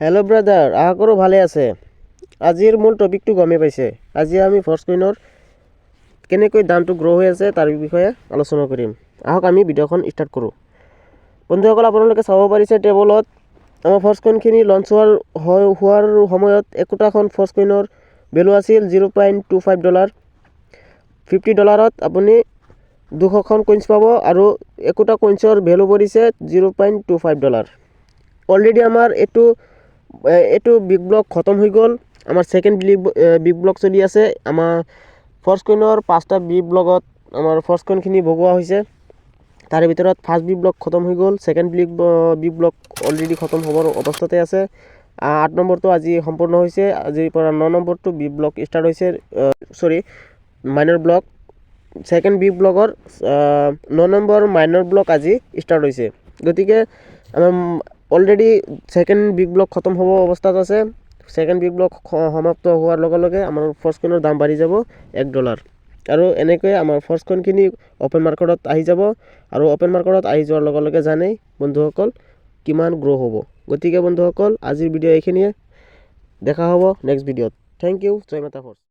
Hello' brother, আশা কৰোঁ ভালে আছে। আজিৰ মূল টপিকটো গমেই পাইছে। আজি আমি ফৰ্চকইনৰ কেনেকৈ দামটো গ্ৰ' হৈ আছে তাৰ বিষয়ে আলোচনা কৰিম। আহক আমি ভিডিঅ'খন ষ্টাৰ্ট কৰোঁ। বন্ধুসকল, আপোনালোকে চাব পাৰিছে টেবুলত আমাৰ ফৰ্চকইনখিনি লঞ্চ হোৱাৰ সময়ত একোটাখন ফৰ্চকইনৰ ভেলু আছিল $0.25। $50 আপুনি 200খন কইনছ পাব আৰু একোটা কইনছৰ ভেলু পৰিছে $0.25। অলৰেডি আমাৰ এইটো বিগ ব্লক খতম হৈ গ'ল। আমাৰ ছেকেণ্ড বিগ ব্লক চলি আছে। আমাৰ ফৰ্চকইনৰ 5টা বিগ ব্লকত আমাৰ ফৰ্চকইনখিনি ভগোৱা হৈছে। তাৰে ভিতৰত ফাৰ্ষ্ট বিগ ব্লক খতম হৈ গ'ল, ছেকেণ্ড বিগ ব্লক অলৰেডি খতম হ'বৰ অৱস্থাতে আছে। 8 নম্বৰটো আজি সম্পূৰ্ণ হৈছে। আজিৰ পৰা 9 নম্বৰটো বিগ ব্লক ষ্টাৰ্ট হৈছে, মাইনৰ ব্লক। ছেকেণ্ড বিগ ব্লকৰ 9 নম্বৰ মাইনৰ ব্লক আজি ষ্টাৰ্ট হৈছে। গতিকে আমাৰ অলৰেডি ছেকেণ্ড বিগ ব্লক খতম হ'ব অৱস্থাত আছে। ছেকেণ্ড বিগ ব্লক সমাপ্ত হোৱাৰ লগে লগে আমাৰ ফৰ্চকইনৰ দাম বাঢ়ি যাব $1। আৰু এনেকৈ আমাৰ ফৰ্চকইনখিনি অ'পেন মাৰ্কেটত আহি যাব। আৰু অ'পেন মাৰ্কেটত আহি যোৱাৰ লগে লগে জানেই বন্ধুসকল কিমান গ্ৰ' হ'ব। গতিকে বন্ধুসকল, আজিৰ ভিডিঅ' এইখিনিয়ে। দেখা হ'ব নেক্সট ভিডিঅ'ত। Thank U. জয় মাতা ফৰ্চ।